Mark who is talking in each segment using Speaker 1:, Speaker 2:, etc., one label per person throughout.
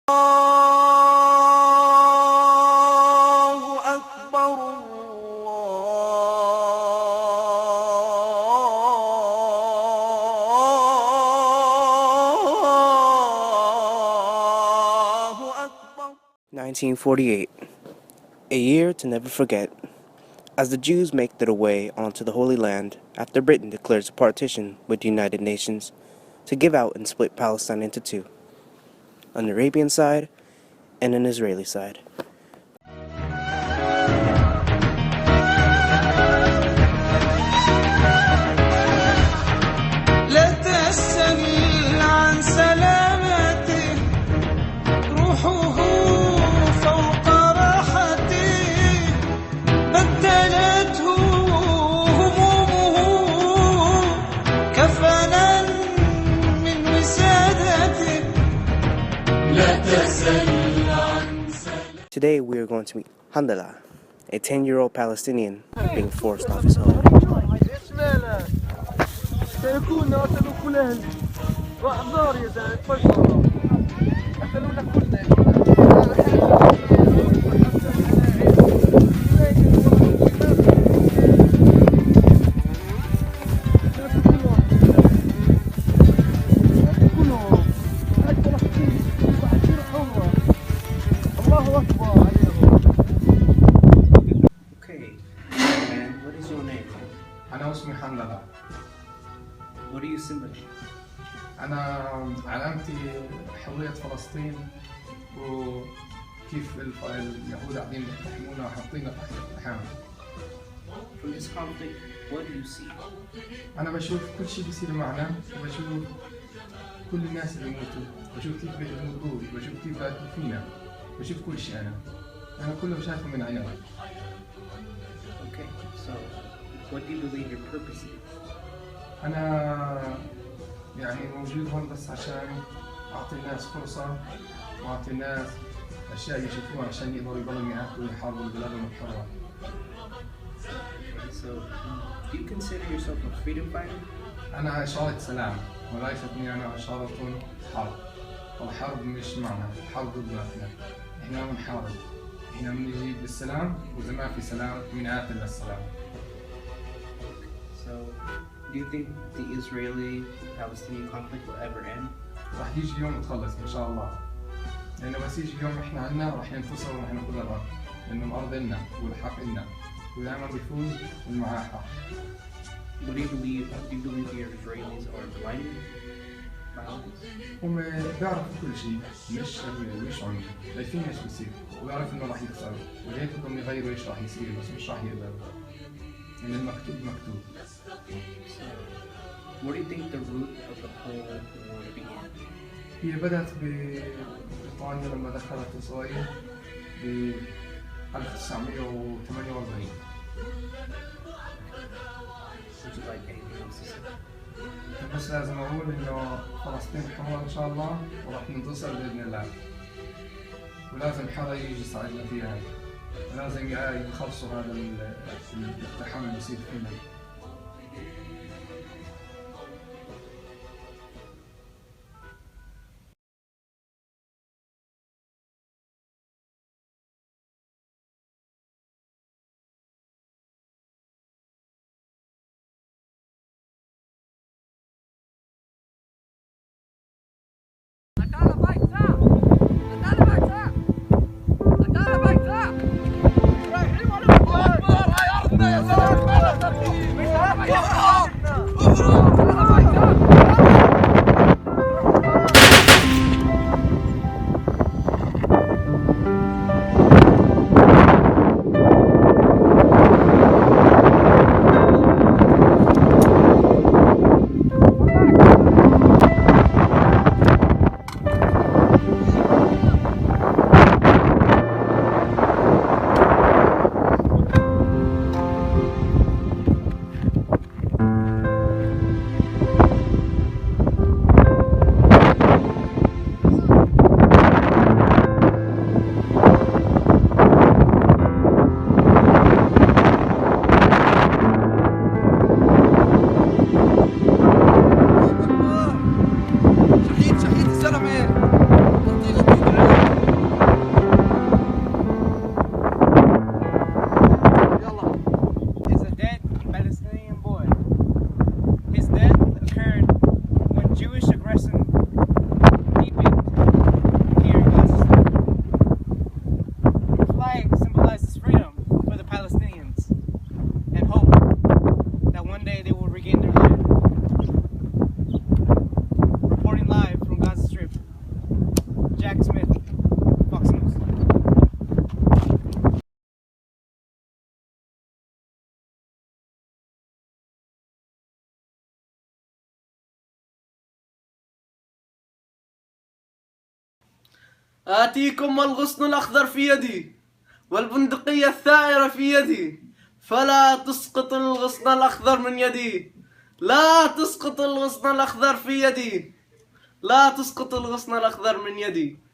Speaker 1: 1948, a year to never forget, as the Jews make their way onto the Holy Land after Britain declares a partition with the United Nations to give out and split Palestine into two, an Arabian side and an Israeli side. Today we are going to meet Hamdallah, a 10-year-old Palestinian being forced off his home. Okay, man, what is your name?
Speaker 2: أنا اسمي حمدلله.
Speaker 1: What do you symbolize?
Speaker 2: أنا علامتي حرية فلسطين وكيف اليهود قاعدين يقتحمونا وحاطيننا تحت الاقتحام.
Speaker 1: From this conflict, what do you see?
Speaker 2: أنا بشوف كل شيء بيصير معنا، وبشوف كل الناس اللي بيموتوا، بشوف كيف بيموتوا، بشوف كيف بيقتلوا فينا، بشوف كل شيء أنا كله شايفه من عيني.
Speaker 1: Okay, so what do you believe your purpose is?
Speaker 2: أنا يعني موجود هون بس عشان أعطي الناس فرصة وأعطي الناس أشياء يشوفوها عشان يقدروا يضلوا يقاتلوا ويحاربوا بلادهم الحرة.
Speaker 1: So, do you consider yourself a freedom fighter?
Speaker 2: أنا إشارة سلام وليست إني أنا إشارة حرب. الحرب مش معنا، الحرب ضدنا إحنا ما بنحارب، إحنا بنجي بالسلام وإذا ما في سلام بنقاتل للسلام.
Speaker 1: So, do you think the Israeli-Palestinian conflict will ever end?
Speaker 2: راح يجي يوم تخلص إن شاء الله. لأنه بس يجي يوم إحنا عنا راح ينتصر ورح ناخذ الأرض، لأنه الأرض إلنا والحق إلنا، ودائما بيفوز والمعاه حق.
Speaker 1: What do you believe? Do you believe the Israelis are blinded?
Speaker 2: هم بيعرفوا كل شيء، مش عنف، شايفين ايش بيصير، وبيعرفوا انه راح يخسروا، ولهيك بدهم يغيروا ايش راح يصير، بس مش راح يقدروا. يعني المكتوب مكتوب.
Speaker 1: Where do you think the root of the whole war began?
Speaker 2: هي بدأت ببريطانيا لما دخلت إسرائيل ب 1948.
Speaker 1: Would you like anything else to say?
Speaker 2: بس لازم أقول إنه فلسطين حرة إن شاء الله وراح ننتصر بإذن الله. ولازم حدا يجي يساعدنا فيها. ولازم يخلصوا هذا الاقتحام اللي بيصير فينا.
Speaker 3: آتيكم والغصن الأخضر في يدي والبندقية الثائرة في يدي، فلا تسقط الغصن الأخضر من يدي، لا تسقط الغصن الأخضر في يدي، لا تسقط الغصن الأخضر من يدي.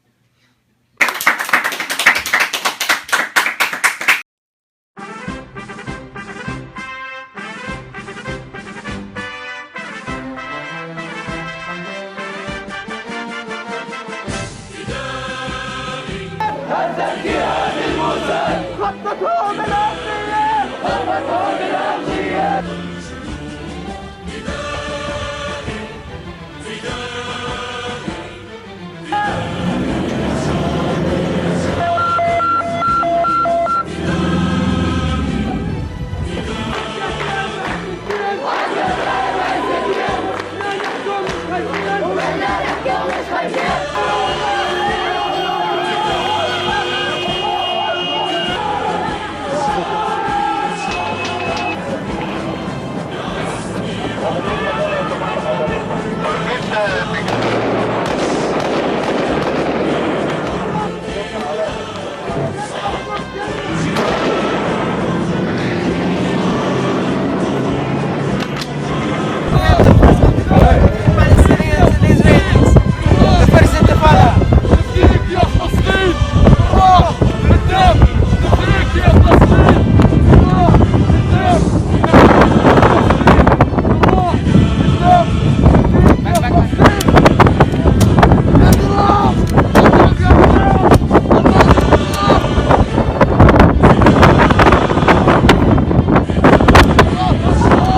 Speaker 1: Palestinians and Israelis. The first intifada.
Speaker 4: نفديك يا فلسطين، الله قدام، نفديك يا فلسطين، الله قدام، الله قدام، نفديك يا فلسطين. يد الله، الله يا شباب، الله الله.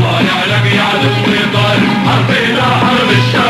Speaker 5: طالع لك يا عدوي طالع حربنا حرب الشام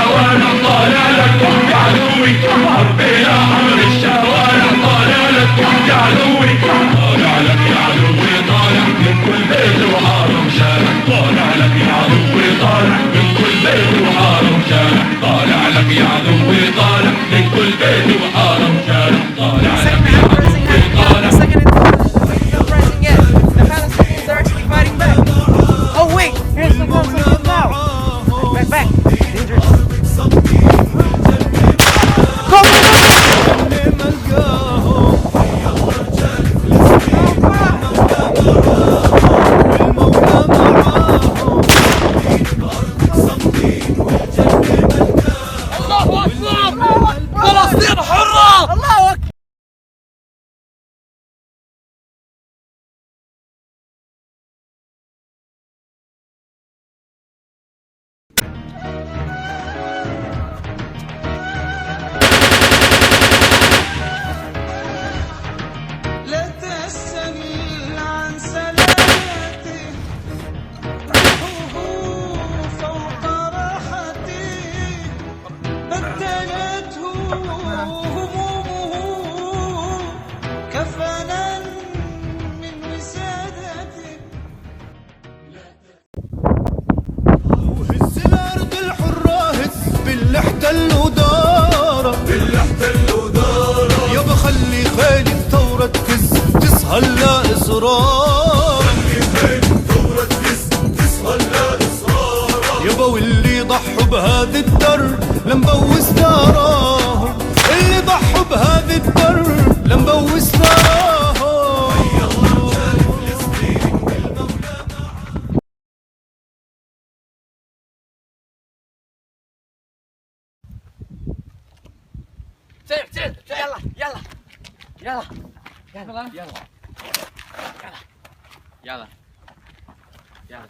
Speaker 5: الأسرار يابا واللي ضحوا بهذا الدر لنبوس دارهم اللي ضحوا بهذا الدر لنبوس دارهم
Speaker 3: سير يلا يلا يلا يلا يلا يلا يلا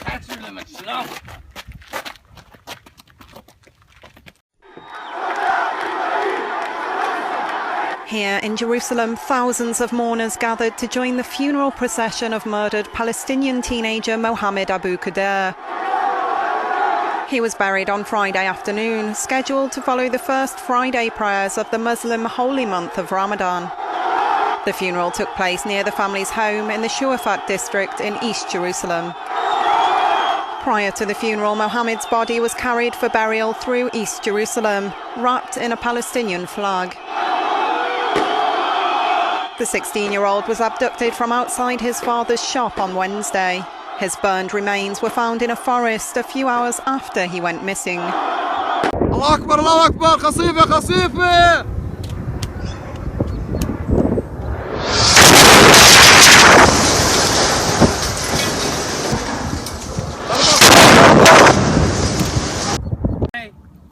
Speaker 3: That's your limit, no.
Speaker 6: Here in Jerusalem, thousands of mourners gathered to join the funeral procession of murdered Palestinian teenager Mohammed Abu Qadir. He was buried on Friday afternoon, scheduled to follow the first Friday prayers of the Muslim holy month of Ramadan. The funeral took place near the family's home in the Shuafat district in East Jerusalem. Prior to the funeral, Mohammed's body was carried for burial through East Jerusalem, wrapped in a Palestinian flag. The 16-year-old was abducted from outside his father's shop on Wednesday. His burned remains were found in a forest a few hours after he went missing.
Speaker 4: الله أكبر الله أكبر خصيفة خصيفة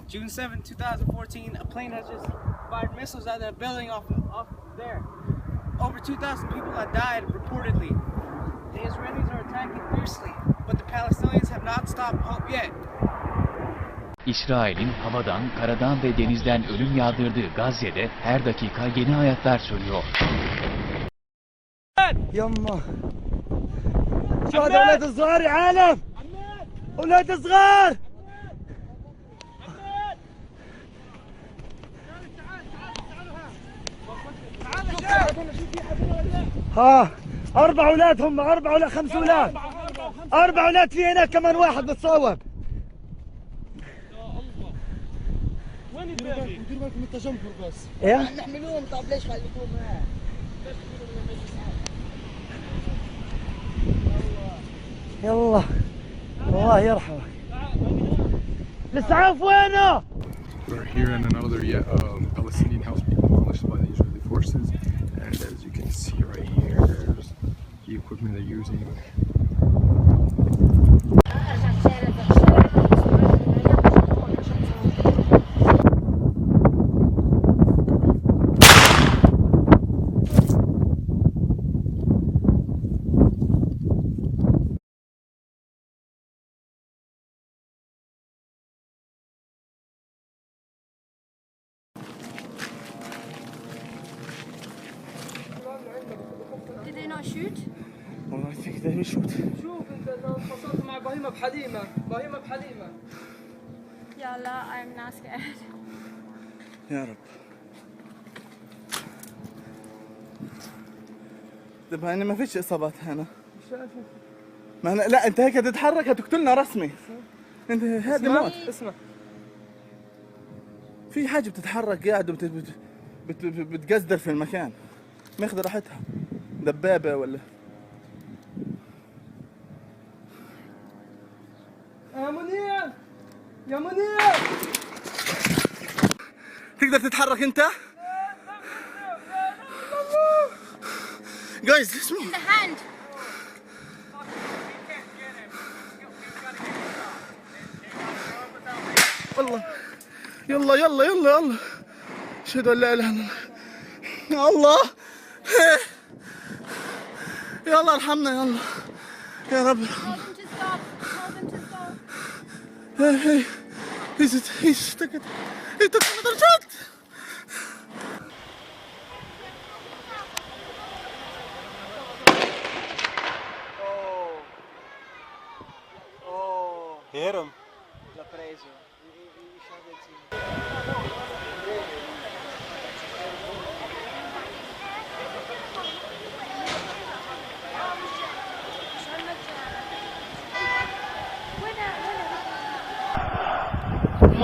Speaker 1: June 7, 2014, a plane has just fired missiles at a building off there. Over 2,000 people have died, reportedly. The Israelis are attacking fiercely, but the Palestinians have not stopped hope yet.
Speaker 7: İsrail'in havadan, karadan ve denizden ölüm yağdırdığı Gazze'de her dakika yeni hayatlar sönüyor.
Speaker 4: يما شو هذا اولاد صغار يا عالم اولاد صغار ها 4 اولاد هم 4 ولا 5 اولاد 4 اولاد في هناك كمان واحد بتصاوب وين الباقي؟ دير بالكم من التجمهر بس ايه نحملوهم طب ليش خليتوهم هنا؟ يلا الله يرحمك الاسعاف وينه؟
Speaker 8: We're here in another Palestinian house being demolished by the Israeli forces, and as you can see right here, there's the equipment they're using.
Speaker 9: Did they not shoot?
Speaker 1: Well, I think they shoot.
Speaker 2: شوف انت اذا انفصلت مع بهيمه بحليمه
Speaker 9: Yalla, I'm not scared.
Speaker 1: يا رب. طب هنا ما فيش اصابات هنا. ما أنا لا انت هيك تتحرك هتقتلنا رسمي. انت هذا موت.
Speaker 2: اسمع
Speaker 1: في حاجه بتتحرك قاعد بتقزدر في المكان. ماخذ راحتها. دبابه ولا
Speaker 2: يا منير يا منير
Speaker 1: تقدر تتحرك انت؟ Guys, listen.
Speaker 9: The hand.
Speaker 1: والله يلا يلا يلا يلا اشهد ان لا اله الا الله الله يلا ارحمنا يلا يا رب he's took it he took another shot
Speaker 3: Hit him.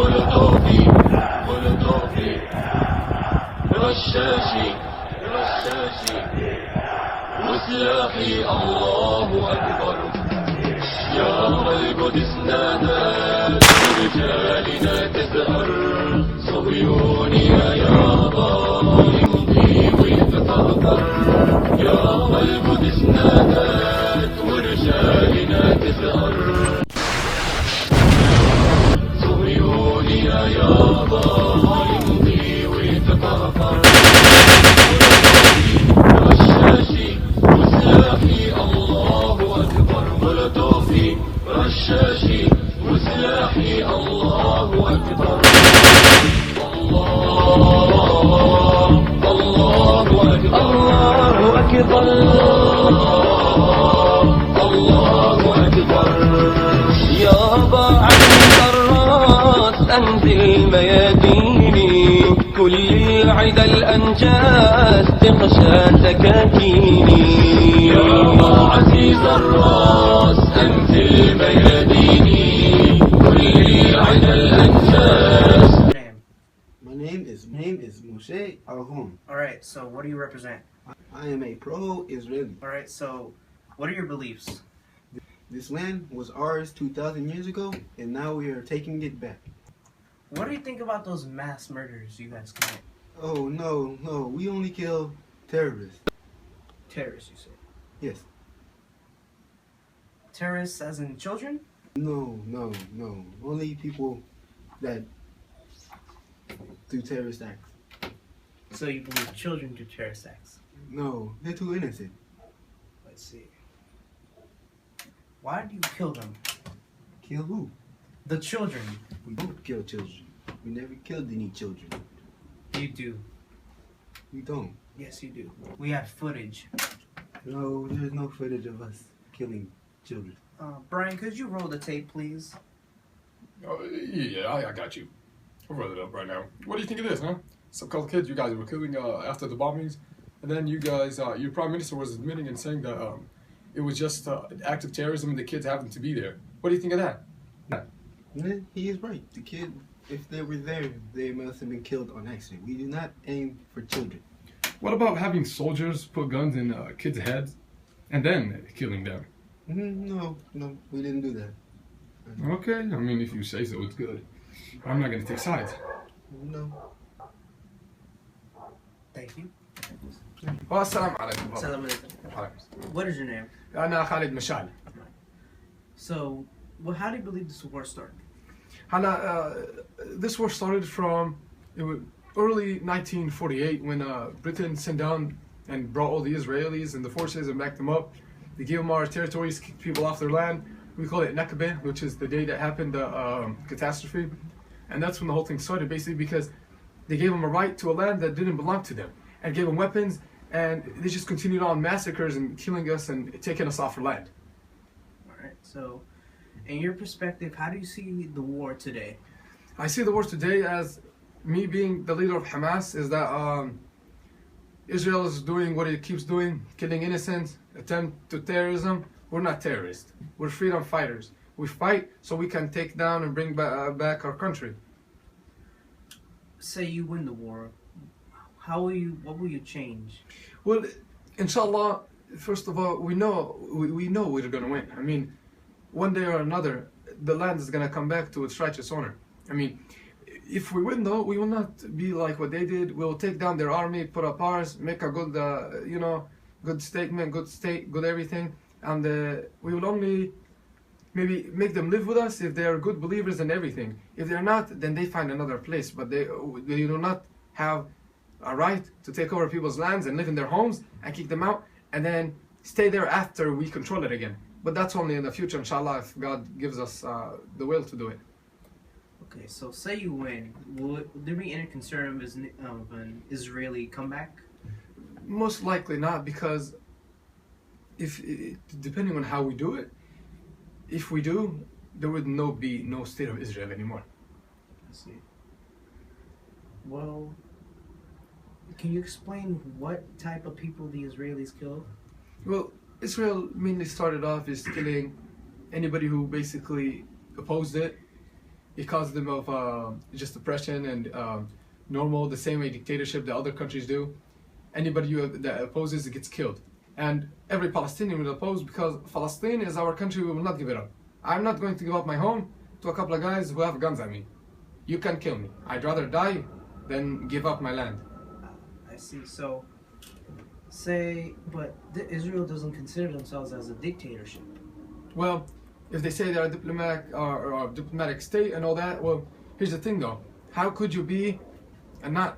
Speaker 5: مولوتوفي مولوتوفي رشاشي رشاشي وسلاحي الله أكبر يا القدس نادت رجالنا تزهر صهيوني يابا يمضي ويتطهر يا القدس نادت ورجالنا تزهر صهيوني يابا يمضي ويتطهر رشاشي وسلاحي الله أكبر مولوتوفي رشاشي وسلاحي الله أكبر الله الله أكبر الله أكبر الله أكبر يابا عند الراس أنزل مياديني كل العدا الأنجاز تغشى سكاكيني يابا عزيز الراس أنزل مياديني كل العدا الأنجاز.
Speaker 1: Name.
Speaker 10: My name is Moshe Alhon.
Speaker 1: Alright, so what do you represent?
Speaker 10: I am a pro-Israeli.
Speaker 1: Alright, so what are your beliefs?
Speaker 10: This land was ours 2,000 years ago, and now we are taking it back.
Speaker 1: What do you think about those mass murders you guys commit?
Speaker 10: Oh, no, we only kill terrorists.
Speaker 1: Terrorists, you say?
Speaker 10: Yes.
Speaker 1: Terrorists as in children?
Speaker 10: No. Only people that do terrorist acts.
Speaker 1: So you believe children do terrorist acts?
Speaker 10: No, they're too innocent.
Speaker 1: Let's see. Why do you kill them?
Speaker 10: Kill who?
Speaker 1: The children.
Speaker 10: We don't kill children. We never killed any children.
Speaker 1: You do.
Speaker 10: We don't.
Speaker 1: Yes, you do. We have footage.
Speaker 10: No, there's no footage of us killing children.
Speaker 1: Brian, could you roll the tape, please?
Speaker 8: Oh, yeah, I got you. I'll roll it up right now. What do you think of this, huh? Some couple kids you guys were killing after the bombings, and then you guys, your prime minister was admitting and saying that it was just an act of terrorism and the kids happened to be there. What do you think of that?
Speaker 10: Yeah, he is right. The kid, if they were there, they must have been killed on accident. We do not aim for children.
Speaker 8: What about having soldiers put guns in kids' heads and then killing them?
Speaker 10: No, we didn't do that.
Speaker 8: Okay, I mean, if you say so, it's good. I'm not going to take sides.
Speaker 10: No.
Speaker 1: Thank you.
Speaker 8: Assalamu alaikum.
Speaker 1: Assalamu alaikum. What is your name?
Speaker 8: أنا خالد مشعل.
Speaker 1: So, how do you believe this war started?
Speaker 8: This war started from early 1948 when Britain sent down and brought all the Israelis and the forces and backed them up. They gave them our territories, kicked people off their land. We call it Nakba, which is the day that happened the catastrophe. And that's when the whole thing started, basically because they gave them a right to a land that didn't belong to them and gave them weapons, and they just continued on massacres and killing us and taking us off our land.
Speaker 1: Alright, so in your perspective, how do you see the war today?
Speaker 8: I see the war today as me being the leader of Hamas, is that Israel is doing what it keeps doing, killing innocents, attempt to terrorism. We're not terrorists. We're freedom fighters. We fight so we can take down and bring back our country.
Speaker 1: Say you win the war, what will you change?
Speaker 8: Well, inshallah, first of all, we know we're going to win. I mean, one day or another, the land is going to come back to its righteous owner. I mean, if we win though, we will not be like what they did. We'll take down their army, put up ours, make a good, good statement, good state, good everything. And we will only maybe make them live with us if they are good believers and everything. If they're not, then they find another place. But they do not have a right to take over people's lands and live in their homes and kick them out and then stay there after we control it again. But that's only in the future, inshallah, if God gives us the will to do it.
Speaker 1: Okay, so say you win, will there be any concern of an Israeli comeback?
Speaker 8: Most likely not, because depending on how we do it, if we do, there would be no state of Israel anymore.
Speaker 1: I see. Well, can you explain what type of people the Israelis killed?
Speaker 8: Well, Israel mainly started off as killing anybody who basically opposed it. It causes them of just oppression and normal, the same way dictatorship that other countries do. Anybody that opposes gets killed. And every Palestinian will oppose because Palestine is our country, we will not give it up. I'm not going to give up my home to a couple of guys who have guns at me. You can kill me. I'd rather die than give up my land.
Speaker 11: I see. So, but Israel doesn't consider themselves as a dictatorship.
Speaker 8: Well, if they say they're a diplomatic or a diplomatic state and all that, well, here's the thing though. How could you be not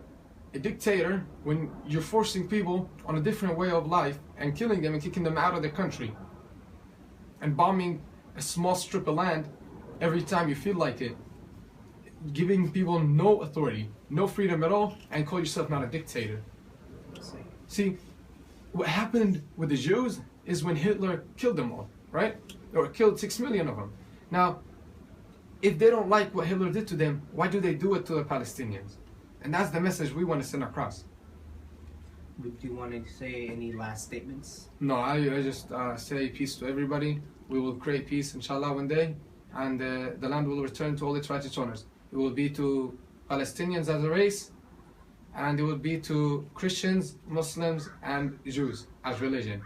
Speaker 8: a dictator when you're forcing people on a different way of life and killing them and kicking them out of their country and bombing a small strip of land every time you feel like it, giving people no authority, no freedom at all, and call yourself not a dictator? See, what happened with the Jews is when Hitler killed them all, right? Or killed 6 million of them. Now, if they don't like what Hitler did to them, why do they do it to the Palestinians? And that's the message we want to send across.
Speaker 11: Do you want to say any last statements?
Speaker 8: No, I just say peace to everybody. We will create peace, inshallah, one day, and the land will return to all its righteous owners. It will be to Palestinians as a race, and it will be to Christians, Muslims, and Jews as religion.